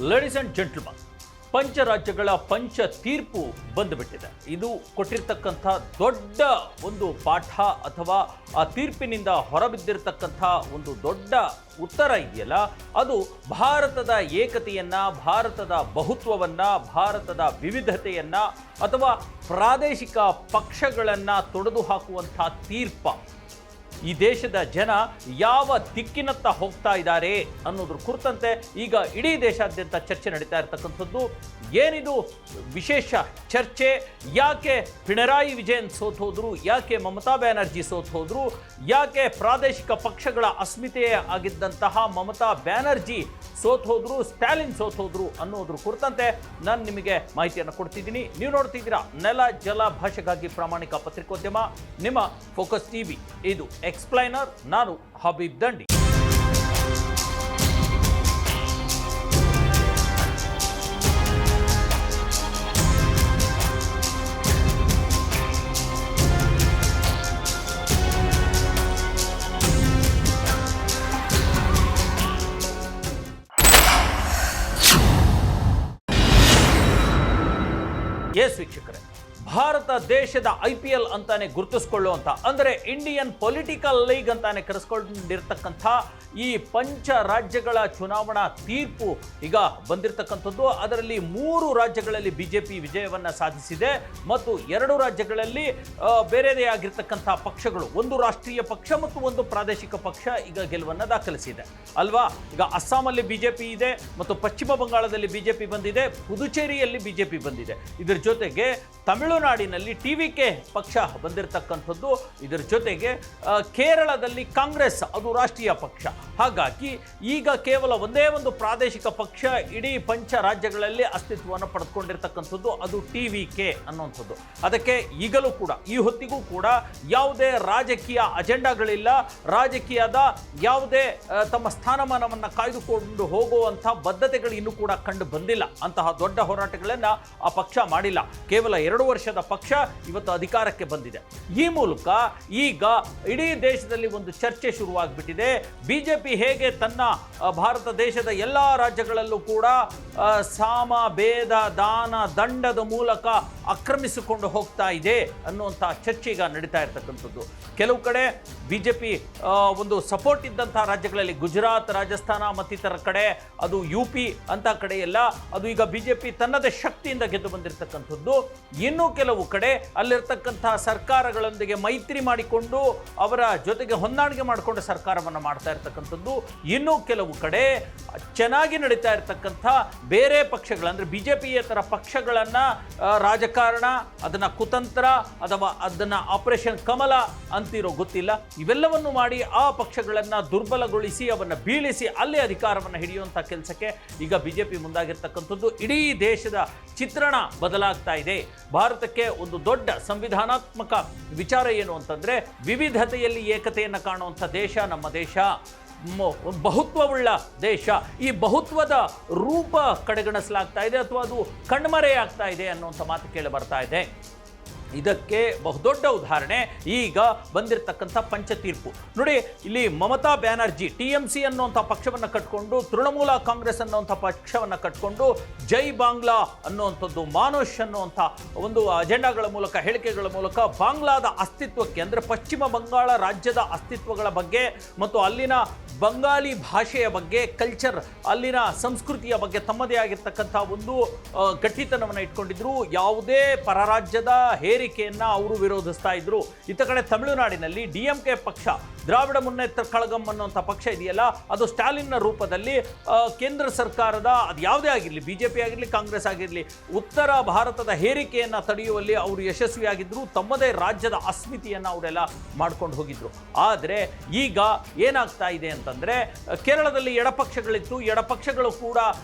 Ladies and gentleman, ಪಂಚರಾಜ್ಯಗಳ ಪಂಚ ತೀರ್ಪು ಬಂದುಬಿಟ್ಟಿದೆ. ಇದು ಕೊಟ್ಟಿರ್ತಕ್ಕಂಥ ದೊಡ್ಡ ಒಂದು ಪಾಠ ಅಥವಾ ಆ ತೀರ್ಪಿನಿಂದ ಹೊರಬಿದ್ದಿರತಕ್ಕಂಥ ಒಂದು ದೊಡ್ಡ ಉತ್ತರ ಇದೆಯಲ್ಲ, ಅದು ಭಾರತದ ಏಕತೆಯನ್ನು, ಭಾರತದ ಬಹುತ್ವವನ್ನು, ಭಾರತದ ವಿವಿಧತೆಯನ್ನು ಅಥವಾ ಪ್ರಾದೇಶಿಕ ಪಕ್ಷಗಳನ್ನು ತೊಡೆದು ಹಾಕುವಂಥ ತೀರ್ಪ. ಈ ದೇಶದ ಜನ ಯಾವ ದಿಕ್ಕಿನತ್ತ ಹೋಗ್ತಾ ಇದ್ದಾರೆ ಅನ್ನೋದ್ರ ಕುರಿತಂತೆ ಈಗ ಇಡೀ ದೇಶಾದ್ಯಂತ ಚರ್ಚೆ ನಡೀತಾ ಇರತಕ್ಕಂಥದ್ದು. ಏನಿದು ವಿಶೇಷ ಚರ್ಚೆ? ಯಾಕೆ ಪಿಣರಾಯಿ ವಿಜಯನ್ ಸೋತ್ ಹೋದ್ರು? ಯಾಕೆ ಮಮತಾ ಬ್ಯಾನರ್ಜಿ ಸೋತ್ ಹೋದ್ರು? ಯಾಕೆ ಪ್ರಾದೇಶಿಕ ಪಕ್ಷಗಳ ಅಸ್ಮಿತೆಯೇ ಆಗಿದ್ದಂತಹ ಮಮತಾ ಬ್ಯಾನರ್ಜಿ ಸೋತ್ ಹೋದ್ರು, ಸ್ಟಾಲಿನ್ ಸೋತ್ ಹೋದ್ರು ಅನ್ನೋದ್ರ ಕುರಿತಂತೆ ನಾನು ನಿಮಗೆ ಮಾಹಿತಿಯನ್ನು ಕೊಡ್ತಿದ್ದೀನಿ. ನೀವು ನೋಡ್ತಿದ್ದೀರಾ ನೆಲ ಜಲ ಭಾಷೆಗಾಗಿ ಪ್ರಾಮಾಣಿಕ ಪತ್ರಿಕೋದ್ಯಮ, ನಿಮ್ಮ ಫೋಕಸ್ ಟಿವಿ. ಇದು ಎಕ್ಸ್ಪ್ಲೈನರ್. ನಾನು ಹಬೀಬ್ ದಂಡಿ. ಎಸ್ ವೀಕ್ಷಕರೇ, ಭಾರತ ದೇಶದ IPL ಅಂತಾನೆ ಗುರುತಿಸ್ಕೊಳ್ಳುವಂಥ, ಅಂದರೆ ಇಂಡಿಯನ್ ಪೊಲಿಟಿಕಲ್ ಲೀಗ್ ಅಂತಾನೆ ಕರೆಸ್ಕೊಂಡಿರ್ತಕ್ಕಂಥ ಈ ಪಂಚ ರಾಜ್ಯಗಳ ಚುನಾವಣಾ ತೀರ್ಪು ಈಗ ಬಂದಿರತಕ್ಕಂಥದ್ದು. ಅದರಲ್ಲಿ 3 ರಾಜ್ಯಗಳಲ್ಲಿ BJP ವಿಜಯವನ್ನು ಸಾಧಿಸಿದೆ ಮತ್ತು 2 ರಾಜ್ಯಗಳಲ್ಲಿ ಬೇರೆದೇ ಆಗಿರ್ತಕ್ಕಂಥ ಪಕ್ಷಗಳು, ಒಂದು ರಾಷ್ಟ್ರೀಯ ಪಕ್ಷ ಮತ್ತು ಒಂದು ಪ್ರಾದೇಶಿಕ ಪಕ್ಷ ಈಗ ಗೆಲುವನ್ನು ದಾಖಲಿಸಿದೆ ಅಲ್ವಾ. ಈಗ ಅಸ್ಸಾಮಲ್ಲಿ BJP ಇದೆ ಮತ್ತು ಪಶ್ಚಿಮ ಬಂಗಾಳದಲ್ಲಿ BJP ಬಂದಿದೆ, ಪುದುಚೇರಿಯಲ್ಲಿ BJP ಬಂದಿದೆ. ಇದರ ಜೊತೆಗೆ ತಮಿಳುನಾಡಿನಲ್ಲಿ TVK ಪಕ್ಷ ಬಂದಿರತಕ್ಕಂಥದ್ದು. ಇದರ ಜೊತೆಗೆ ಕೇರಳದಲ್ಲಿ ಕಾಂಗ್ರೆಸ್, ಅದು ರಾಷ್ಟ್ರೀಯ ಪಕ್ಷ. ಹಾಗಾಗಿ ಈಗ ಕೇವಲ ಒಂದೇ ಒಂದು ಪ್ರಾದೇಶಿಕ ಪಕ್ಷ ಇಡೀ ಪಂಚ ರಾಜ್ಯಗಳಲ್ಲಿ ಅಸ್ತಿತ್ವವನ್ನು ಪಡೆದುಕೊಂಡಿರ್ತಕ್ಕಂಥದ್ದು, ಅದು TVK ಅನ್ನುವಂಥದ್ದು. ಅದಕ್ಕೆ ಈಗಲೂ ಕೂಡ, ಈ ಹೊತ್ತಿಗೂ ಕೂಡ ಯಾವುದೇ ರಾಜಕೀಯ ಅಜೆಂಡಾಗಳಿಲ್ಲ, ರಾಜಕೀಯದ ಯಾವುದೇ ತಮ್ಮ ಸ್ಥಾನಮಾನವನ್ನು ಕಾಯ್ದುಕೊಂಡು ಹೋಗುವಂಥ ಬದ್ಧತೆಗಳು ಇನ್ನೂ ಕೂಡ ಕಂಡು ಬಂದಿಲ್ಲ. ಅಂತಹ ದೊಡ್ಡ ಹೋರಾಟಗಳನ್ನು ಆ ಪಕ್ಷ ಮಾಡಿಲ್ಲ. ಕೇವಲ 2 ವರ್ಷದ ಪಕ್ಷ ಇವತ್ತು ಅಧಿಕಾರಕ್ಕೆ ಬಂದಿದೆ. ಈ ಮೂಲಕ ಈಗ ಇಡೀ ದೇಶದಲ್ಲಿ ಒಂದು ಚರ್ಚೆ ಶುರುವಾಗ್ಬಿಟ್ಟಿದೆ. BJP ಹೇಗೆ ತನ್ನ ಭಾರತ ದೇಶದ ಎಲ್ಲ ರಾಜ್ಯಗಳಲ್ಲೂ ಕೂಡ ಸಾಮ ಭೇದ ದಾನ ದಂಡದ ಮೂಲಕ ಆಕ್ರಮಿಸಿಕೊಂಡು ಹೋಗ್ತಾ ಇದೆ ಅನ್ನುವಂಥ ಚರ್ಚೆ ಈಗ ನಡೀತಾ ಇರ್ತಕ್ಕಂಥದ್ದು. ಕೆಲವು ಕಡೆ BJP ಒಂದು ಸಪೋರ್ಟ್ ಇದ್ದಂಥ ರಾಜ್ಯಗಳಲ್ಲಿ, ಗುಜರಾತ್, ರಾಜಸ್ಥಾನ ಮತ್ತಿತರ ಕಡೆ, ಅದು UP ಅಂತ ಕಡೆ ಎಲ್ಲ ಅದು ಈಗ BJP ತನ್ನದೇ ಶಕ್ತಿಯಿಂದ ಗೆದ್ದು ಬಂದಿರತಕ್ಕಂಥದ್ದು. ಇನ್ನು ಕೆಲವು ಕಡೆ ಅಲ್ಲಿರ್ತಕ್ಕಂಥ ಸರ್ಕಾರಗಳೊಂದಿಗೆ ಮೈತ್ರಿ ಮಾಡಿಕೊಂಡು ಅವರ ಜೊತೆಗೆ ಹೊಂದಾಣಿಕೆ ಮಾಡಿಕೊಂಡು ಸರ್ಕಾರವನ್ನು ಮಾಡ್ತಾ ಇರ್ತಕ್ಕಂಥದ್ದು. ಇನ್ನು ಕೆಲವು ಕಡೆ ಚೆನ್ನಾಗಿ ನಡೀತಾ ಇರ್ತಕ್ಕಂಥ ಬೇರೆ ಪಕ್ಷಗಳು, ಅಂದರೆ BJPಯೇತರ ಪಕ್ಷಗಳನ್ನು ರಾಜಕಾರಣ, ಅದನ್ನು ಕುತಂತ್ರ ಅಥವಾ ಅದನ್ನು ಆಪರೇಷನ್ ಕಮಲ ಅಂತಿರೋ ಗೊತ್ತಿಲ್ಲ, ಇವೆಲ್ಲವನ್ನು ಮಾಡಿ ಆ ಪಕ್ಷಗಳನ್ನು ದುರ್ಬಲಗೊಳಿಸಿ ಅವನ್ನು ಬೀಳಿಸಿ ಅಲ್ಲಿ ಅಧಿಕಾರವನ್ನು ಹಿಡಿಯುವಂಥ ಕೆಲಸಕ್ಕೆ ಈಗ BJP ಮುಂದಾಗಿರ್ತಕ್ಕಂಥದ್ದು. ಇಡೀ ದೇಶದ ಚಿತ್ರಣ ಬದಲಾಗ್ತಾ ಇದೆ. ಭಾರತಕ್ಕೆ ಒಂದು ದೊಡ್ಡ ಸಂವಿಧಾನಾತ್ಮಕ ವಿಚಾರ ಏನು ಅಂತಂದರೆ, ವಿವಿಧತೆಯಲ್ಲಿ ಏಕತೆಯನ್ನು ಕಾಣುವಂಥ ದೇಶ ನಮ್ಮ ದೇಶ, ಬಹುತ್ವವುಳ್ಳ ದೇಶ. ಈ ಬಹುತ್ವದ ರೂಪ ಕಡೆಗಣಿಸಲಾಗ್ತಾ ಇದೆ ಅಥವಾ ಅದು ಕಣ್ಮರೆಯಾಗ್ತಾ ಇದೆ ಅನ್ನುವಂಥ ಮಾತು ಕೇಳಿ ಬರ್ತಾ ಇದೆ. ಇದಕ್ಕೆ ಬಹುದೊಡ್ಡ ಉದಾಹರಣೆ ಈಗ ಬಂದಿರತಕ್ಕಂಥ ಪಂಚ ತೀರ್ಪು ನೋಡಿ. ಇಲ್ಲಿ ಮಮತಾ ಬ್ಯಾನರ್ಜಿ TMC ಅನ್ನುವಂಥ ಪಕ್ಷವನ್ನು ಕಟ್ಕೊಂಡು, ತೃಣಮೂಲ ಕಾಂಗ್ರೆಸ್ ಅನ್ನುವಂಥ ಪಕ್ಷವನ್ನು ಕಟ್ಕೊಂಡು, ಜೈ ಬಾಂಗ್ಲಾ ಅನ್ನುವಂಥದ್ದು, ಮಾನುಷ್ ಅನ್ನುವಂಥ ಒಂದು ಅಜೆಂಡಾಗಳ ಮೂಲಕ, ಹೇಳಿಕೆಗಳ ಮೂಲಕ ಬಾಂಗ್ಲಾದ ಅಸ್ತಿತ್ವಕ್ಕೆ, ಅಂದರೆ ಪಶ್ಚಿಮ ಬಂಗಾಳ ರಾಜ್ಯದ ಅಸ್ತಿತ್ವಗಳ ಬಗ್ಗೆ ಮತ್ತು ಅಲ್ಲಿನ ಬಂಗಾಲಿ ಭಾಷೆಯ ಬಗ್ಗೆ, ಕಲ್ಚರ್, ಅಲ್ಲಿನ ಸಂಸ್ಕೃತಿಯ ಬಗ್ಗೆ ತಮ್ಮದೇ ಆಗಿರ್ತಕ್ಕಂಥ ಒಂದು ಗಟ್ಟಿತನವನ್ನು ಇಟ್ಕೊಂಡಿದ್ರು. ಯಾವುದೇ ಪರರಾಜ್ಯದ ಹೇರಿಕೆಯನ್ನು ಅವರು ವಿರೋಧಿಸ್ತಾ ಇದ್ರು. ಇತ್ತ ಕಡೆ ತಮಿಳುನಾಡಿನಲ್ಲಿ DMK ಪಕ್ಷ, ದ್ರಾವಿಡ ಮುನ್ನೇತ್ರ ಕಳಗಂ ಅನ್ನುವಂಥ ಪಕ್ಷ ಇದೆಯಲ್ಲ, ಅದು ಸ್ಟಾಲಿನ್ನ ರೂಪದಲ್ಲಿ ಕೇಂದ್ರ ಸರ್ಕಾರದ, ಅದು ಯಾವುದೇ ಆಗಿರಲಿ, BJP ಆಗಿರಲಿ, ಕಾಂಗ್ರೆಸ್ ಆಗಿರಲಿ, ಉತ್ತರ ಭಾರತದ ಹೇರಿಕೆಯನ್ನು ತಡೆಯುವಲ್ಲಿ ಅವರು ಯಶಸ್ವಿಯಾಗಿದ್ದರು. ತಮ್ಮದೇ ರಾಜ್ಯದ ಅಸ್ಮಿತೆಯನ್ನು ಅವರೆಲ್ಲ ಮಾಡ್ಕೊಂಡು ಹೋಗಿದ್ರು. ಆದರೆ ಈಗ ಏನಾಗ್ತಾ ಇದೆ ಅಂತಂದರೆ, ಕೇರಳದಲ್ಲಿ ಎಡಪಕ್ಷಗಳಿತ್ತು, ಎಡಪಕ್ಷಗಳು ಕೂಡ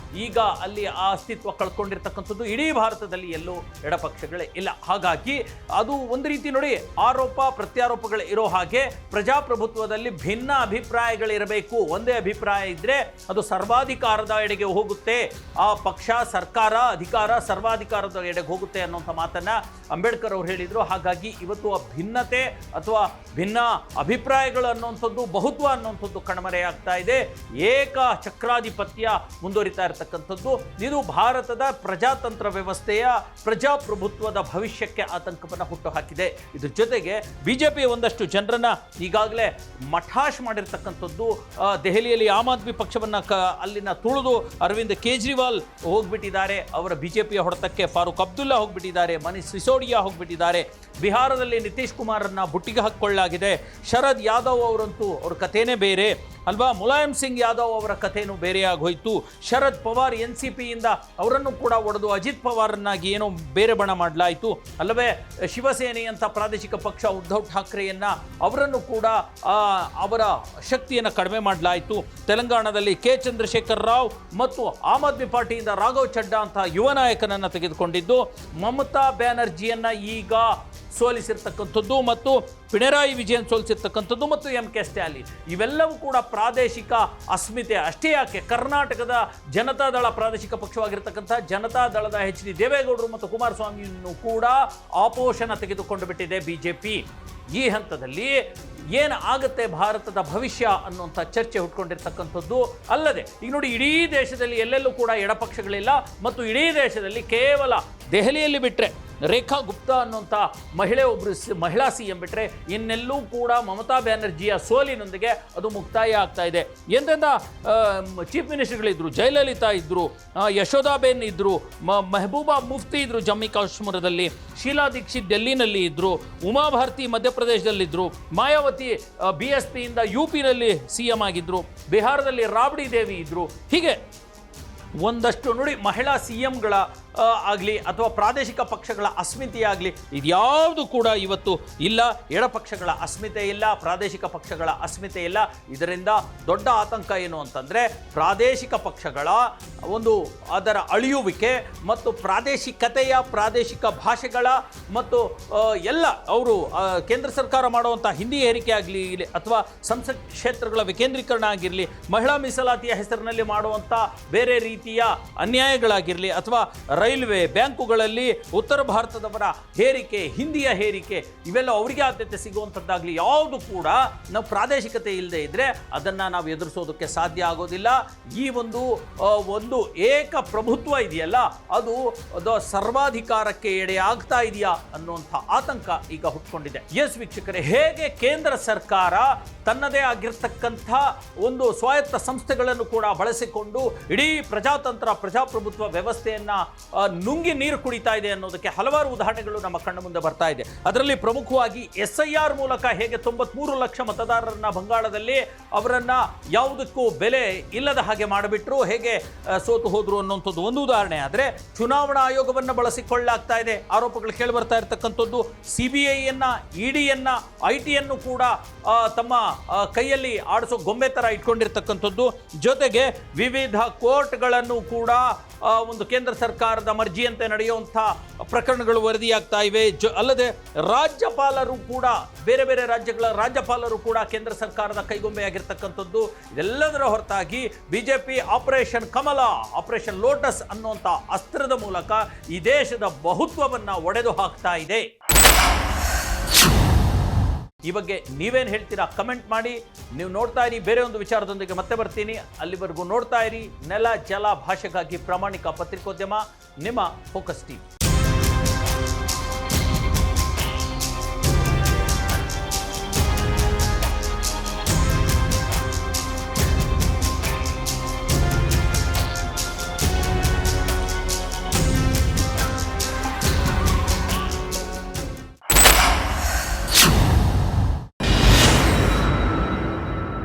ಈಗ ಅಲ್ಲಿ ಆ ಅಸ್ತಿತ್ವ ಕಳ್ಕೊಂಡಿರ್ತಕ್ಕಂಥದ್ದು. ಇಡೀ ಭಾರತದಲ್ಲಿ ಎಲ್ಲೂ ಎಡಪಕ್ಷಗಳೇ ಇಲ್ಲ. ಹಾಗಾಗಿ ಅದು ಒಂದು ರೀತಿ ನೋಡಿ, ಆರೋಪ ಪ್ರತ್ಯಾರೋಪಗಳು ಇರೋ ಹಾಗೆ ಪ್ರಜಾಪ್ರಭುತ್ವ ಪ್ರಜಾಪ್ರಭುತ್ವದಲ್ಲಿ ಭಿನ್ನ ಅಭಿಪ್ರಾಯಗಳಿರಬೇಕು. ಒಂದೇ ಅಭಿಪ್ರಾಯ ಇದ್ದರೆ ಅದು ಸರ್ವಾಧಿಕಾರದ ಎಡೆಗೆ ಹೋಗುತ್ತೆ. ಆ ಪಕ್ಷ, ಸರ್ಕಾರ, ಅಧಿಕಾರ ಸರ್ವಾಧಿಕಾರದ ಎಡೆಗೆ ಹೋಗುತ್ತೆ ಅನ್ನೋಂಥ ಮಾತನ್ನು ಅಂಬೇಡ್ಕರ್ ಅವರು ಹೇಳಿದರು. ಹಾಗಾಗಿ ಇವತ್ತು ಆ ಭಿನ್ನತೆ ಅಥವಾ ಭಿನ್ನ ಅಭಿಪ್ರಾಯಗಳು ಅನ್ನುವಂಥದ್ದು, ಬಹುತ್ವ ಅನ್ನುವಂಥದ್ದು ಕಣ್ಮರೆಯಾಗ್ತಾ ಇದೆ. ಏಕ ಚಕ್ರಾಧಿಪತ್ಯ ಮುಂದುವರಿತಾ ಇರತಕ್ಕಂಥದ್ದು. ಇದು ಭಾರತದ ಪ್ರಜಾತಂತ್ರ ವ್ಯವಸ್ಥೆಯ, ಪ್ರಜಾಪ್ರಭುತ್ವದ ಭವಿಷ್ಯಕ್ಕೆ ಆತಂಕವನ್ನು ಹುಟ್ಟುಹಾಕಿದೆ. ಇದ್ರ ಜೊತೆಗೆ ಬಿಜೆಪಿ ಒಂದಷ್ಟು ಜನರನ್ನ ಈಗಾಗಲೇ ಮಠಾಶ್ ಮಾಡಿರ್ತಕ್ಕಂಥದ್ದು. ದೆಹಲಿಯಲ್ಲಿ ಆಮ್ ಆದ್ಮಿ ಪಕ್ಷವನ್ನು ಅಲ್ಲಿನ ತುಳಿದು ಅರವಿಂದ್ ಕೇಜ್ರಿವಾಲ್ ಹೋಗ್ಬಿಟ್ಟಿದ್ದಾರೆ. ಅವರ ಬಿಜೆಪಿಯ ಹೊಡೆತಕ್ಕೆ ಫಾರೂಕ್ ಅಬ್ದುಲ್ಲಾ ಹೋಗ್ಬಿಟ್ಟಿದ್ದಾರೆ. ಮನೀಶ್ ಸಿಸೋಡಿಯಾ ಹೋಗ್ಬಿಟ್ಟಿದ್ದಾರೆ. ಬಿಹಾರದಲ್ಲಿ ನಿತೀಶ್ ಕುಮಾರನ್ನ ಬುಟ್ಟಿಗೆ ಹಾಕಿಕೊಳ್ಳಲಾಗಿದೆ. ಶರದ್ ಯಾದವ್ ಅವರಂತೂ ಅವ್ರ ಕಥೆನೇ ಬೇರೆ ಅಲ್ವಾ. ಮುಲಾಯಂ ಸಿಂಗ್ ಯಾದವ್ ಅವರ ಕಥೆನೂ ಬೇರೆಯಾಗಿ ಹೋಯಿತು. ಶರದ್ ಪವಾರ್ NCPಯಿಂದ ಅವರನ್ನು ಕೂಡ ಒಡೆದು ಅಜಿತ್ ಪವಾರನ್ನಾಗಿ ಏನೋ ಬೇರೆ ಬಣ ಮಾಡಲಾಯಿತು ಅಲ್ಲವೇ. ಶಿವಸೇನೆಯಂಥ ಪ್ರಾದೇಶಿಕ ಪಕ್ಷ ಉದ್ಧವ್ ಠಾಕ್ರೆಯನ್ನ ಅವರನ್ನು ಕೂಡ ಅವರ ಶಕ್ತಿಯನ್ನು ಕಡಿಮೆ ಮಾಡಲಾಯಿತು. ತೆಲಂಗಾಣದಲ್ಲಿ ಕೆ ಚಂದ್ರಶೇಖರ್ ರಾವ್ ಮತ್ತು ಆಮ್ ಆದ್ಮಿ ಪಾರ್ಟಿಯಿಂದ ರಾಘವ್ ಚಡ್ಡಾ ಅಂತ ಯುವ ನಾಯಕನನ್ನು ತೆಗೆದುಕೊಂಡಿದ್ದು. ಮಮತಾ ಬ್ಯಾನರ್ಜಿಯನ್ನು ಈಗ ಸೋಲಿಸಿರ್ತಕ್ಕಂಥದ್ದು ಮತ್ತು ಪಿಣರಾಯಿ ವಿಜಯನ್ ಸೋಲಿಸಿರ್ತಕ್ಕಂಥದ್ದು ಮತ್ತು MK ಸ್ಟ್ಯಾಲಿನ್ ಇವೆಲ್ಲವೂ ಕೂಡ ಪ್ರಾದೇಶಿಕ ಅಸ್ಮಿತೆ. ಅಷ್ಟೇ ಯಾಕೆ, ಕರ್ನಾಟಕದ ಜನತಾದಳ ಪ್ರಾದೇಶಿಕ ಪಕ್ಷವಾಗಿರ್ತಕ್ಕಂಥ ಜನತಾದಳದ HD ದೇವೇಗೌಡರು ಮತ್ತು ಕುಮಾರಸ್ವಾಮಿಯನ್ನು ಕೂಡ ಆಪೋಷಣ ತೆಗೆದುಕೊಂಡು ಬಿಟ್ಟಿದೆ ಬಿಜೆಪಿ. ಈ ಹಂತದಲ್ಲಿ ಏನು ಆಗುತ್ತೆ ಭಾರತದ ಭವಿಷ್ಯ ಅನ್ನುವಂಥ ಚರ್ಚೆ ಹುಟ್ಕೊಂಡಿರ್ತಕ್ಕಂಥದ್ದು. ಅಲ್ಲದೆ ಈಗ ನೋಡಿ, ಇಡೀ ದೇಶದಲ್ಲಿ ಎಲ್ಲೆಲ್ಲೂ ಕೂಡ ಎಡಪಕ್ಷಗಳಿಲ್ಲ ಮತ್ತು ಇಡೀ ದೇಶದಲ್ಲಿ ಕೇವಲ ದೆಹಲಿಯಲ್ಲಿ ಬಿಟ್ಟರೆ ರೇಖಾ ಗುಪ್ತಾ ಅನ್ನುವಂಥ ಮಹಿಳಾ CM ಬಿಟ್ಟರೆ ಇನ್ನೆಲ್ಲೂ ಕೂಡ ಮಮತಾ ಬ್ಯಾನರ್ಜಿಯ ಸೋಲಿನೊಂದಿಗೆ ಅದು ಮುಕ್ತಾಯ ಆಗ್ತಾ ಇದೆ. ಎಂತೆಂಥ ಚೀಫ್ ಮಿನಿಸ್ಟರ್ಗಳಿದ್ರು, ಜಯಲಲಿತಾ ಇದ್ದರು, ಯಶೋಧಾಬೇನ್ ಇದ್ದರು, ಮೆಹಬೂಬಾ ಮುಫ್ತಿ ಇದ್ದರು ಜಮ್ಮು ಕಾಶ್ಮೀರದಲ್ಲಿ, ಶೀಲಾ ದೀಕ್ಷಿತ್ ಡೆಲ್ಲಿನಲ್ಲಿ ಇದ್ದರು, ಉಮಾ ಭಾರತಿ ಮಧ್ಯಪ್ರದೇಶದಲ್ಲಿದ್ದರು, ಮಾಯಾವತಿ BSPಯಿಂದ UPನಲ್ಲಿ CM ಆಗಿದ್ದರು, ಬಿಹಾರದಲ್ಲಿ ರಾಬ್ಡಿ ದೇವಿ ಇದ್ದರು. ಹೀಗೆ ಒಂದಷ್ಟು ನೋಡಿ, ಮಹಿಳಾ CMಗಳ ಆಗಲಿ ಅಥವಾ ಪ್ರಾದೇಶಿಕ ಪಕ್ಷಗಳ ಅಸ್ಮಿತೆಯಾಗಲಿ ಇದ್ಯಾವುದು ಕೂಡ ಇವತ್ತು ಇಲ್ಲ. ಎಡಪಕ್ಷಗಳ ಅಸ್ಮಿತೆ ಇಲ್ಲ, ಪ್ರಾದೇಶಿಕ ಪಕ್ಷಗಳ ಅಸ್ಮಿತೆ ಇಲ್ಲ. ಇದರಿಂದ ದೊಡ್ಡ ಆತಂಕ ಏನು ಅಂತಂದರೆ ಪ್ರಾದೇಶಿಕ ಪಕ್ಷಗಳ ಒಂದು ಅದರ ಅಳಿಯುವಿಕೆ ಮತ್ತು ಪ್ರಾದೇಶಿಕತೆಯ, ಪ್ರಾದೇಶಿಕ ಭಾಷೆಗಳ ಮತ್ತು ಎಲ್ಲ ಅವರು ಕೇಂದ್ರ ಸರ್ಕಾರ ಮಾಡುವಂಥ ಹಿಂದಿ ಹೇರಿಕೆ ಆಗಲಿ ಅಥವಾ ಸಂಸತ್ ಕ್ಷೇತ್ರಗಳ ವಿಕೇಂದ್ರೀಕರಣ ಆಗಿರಲಿ, ಮಹಿಳಾ ಮೀಸಲಾತಿಯ ಹೆಸರಿನಲ್ಲಿ ಮಾಡುವಂಥ ಬೇರೆ ರೀತಿಯ ಅನ್ಯಾಯಗಳಾಗಿರಲಿ ಅಥವಾ ರೈಲ್ವೆ, ಬ್ಯಾಂಕುಗಳಲ್ಲಿ ಉತ್ತರ ಭಾರತದವರ ಹೇರಿಕೆ, ಹಿಂದಿಯ ಹೇರಿಕೆ, ಇವೆಲ್ಲ ಅವರಿಗೆ ಆದ್ಯತೆ ಸಿಗುವಂಥದ್ದಾಗಲಿ ಯಾವುದು ಕೂಡ ನಾವು ಪ್ರಾದೇಶಿಕತೆ ಇಲ್ಲದೆ ಇದ್ದರೆ ಅದನ್ನು ನಾವು ಎದುರಿಸೋದಕ್ಕೆ ಸಾಧ್ಯ ಆಗೋದಿಲ್ಲ. ಈ ಒಂದು ಏಕ ಪ್ರಭುತ್ವ ಇದೆಯಲ್ಲ, ಅದು ಸರ್ವಾಧಿಕಾರಕ್ಕೆ ಎಡೆಯಾಗ್ತಾ ಇದೆಯಾ ಅನ್ನುವಂಥ ಆತಂಕ ಈಗ ಹುಟ್ಕೊಂಡಿದೆ. ಎಸ್ ವೀಕ್ಷಕರೇ, ಹೇಗೆ ಕೇಂದ್ರ ಸರ್ಕಾರ ತನ್ನದೇ ಆಗಿರ್ತಕ್ಕಂಥ ಒಂದು ಸ್ವಾಯತ್ತ ಸಂಸ್ಥೆಗಳನ್ನು ಕೂಡ ಬಳಸಿಕೊಂಡು ಇಡೀ ಪ್ರಜಾಪ್ರಭುತ್ವ ವ್ಯವಸ್ಥೆಯನ್ನು ನುಂಗಿ ನೀರು ಕುಡಿತಾ ಇದೆ ಅನ್ನೋದಕ್ಕೆ ಹಲವಾರು ಉದಾಹರಣೆಗಳು ನಮ್ಮ ಕಣ್ಣ ಮುಂದೆ ಬರ್ತಾ ಇದೆ. ಅದರಲ್ಲಿ ಪ್ರಮುಖವಾಗಿ SIR ಮೂಲಕ ಹೇಗೆ 93 ಲಕ್ಷ ಮತದಾರರನ್ನ ಬಂಗಾಳದಲ್ಲಿ ಅವರನ್ನ ಯಾವುದಕ್ಕೂ ಬೆಲೆ ಇಲ್ಲದ ಹಾಗೆ ಮಾಡಿಬಿಟ್ರು, ಹೇಗೆ ಸೋತು ಹೋದ್ರು ಅನ್ನೋಂಥದ್ದು ಒಂದು ಉದಾಹರಣೆ. ಆದರೆ ಚುನಾವಣಾ ಆಯೋಗವನ್ನು ಬಳಸಿಕೊಳ್ಳಲಾಗ್ತಾ ಇದೆ ಆರೋಪಗಳು ಕೇಳಿ ಬರ್ತಾ ಇರತಕ್ಕಂಥದ್ದು. CBIಯನ್ನ, EDಯನ್ನ, ITಯನ್ನು ಕೂಡ ತಮ್ಮ ಕೈಯಲ್ಲಿ ಆಡಿಸೋ ಗೊಂಬೆ ಥರ ಇಟ್ಕೊಂಡಿರ್ತಕ್ಕಂಥದ್ದು. ಜೊತೆಗೆ ವಿವಿಧ ಕೋರ್ಟ್ಗಳನ್ನು ಕೂಡ ಒಂದು ಕೇಂದ್ರ ಸರ್ಕಾರದ ಮರ್ಜಿಯಂತೆ ನಡೆಯುವಂಥ ಪ್ರಕರಣಗಳು ವರದಿಯಾಗ್ತಾ ಇವೆ. ಅಲ್ಲದೆ ರಾಜ್ಯಪಾಲರು ಕೂಡ, ಬೇರೆ ಬೇರೆ ರಾಜ್ಯಗಳ ರಾಜ್ಯಪಾಲರು ಕೂಡ ಕೇಂದ್ರ ಸರ್ಕಾರದ ಕೈಗೊಂಬೆಯಾಗಿರ್ತಕ್ಕಂಥದ್ದು. ಇದೆಲ್ಲದರ ಹೊರತಾಗಿ ಬಿಜೆಪಿ ಆಪರೇಷನ್ ಕಮಲ, ಆಪರೇಷನ್ ಲೋಟಸ್ ಅನ್ನುವಂಥ ಅಸ್ತ್ರದ ಮೂಲಕ ಈ ದೇಶದ ಬಹುತ್ವವನ್ನು ಒಡೆದು ಹಾಕ್ತಾ ಇದೆ. ಈ ಬಗ್ಗೆ ನೀವೇನು ಹೇಳ್ತೀರಾ ಕಮೆಂಟ್ ಮಾಡಿ. ನೀವು ನೋಡ್ತಾ ಇರಿ, ಬೇರೆ ಒಂದು ವಿಚಾರದೊಂದಿಗೆ ಮತ್ತೆ ಬರ್ತೀನಿ. ಅಲ್ಲಿವರೆಗೂ ನೋಡ್ತಾ ಇರಿ ನೆಲ ಜಲ ಭಾಷೆಗಾಗಿ ಪ್ರಾಮಾಣಿಕ ಪತ್ರಿಕೋದ್ಯಮ, ನಿಮ್ಮ ಫೋಕಸ್ ಟಿವಿ.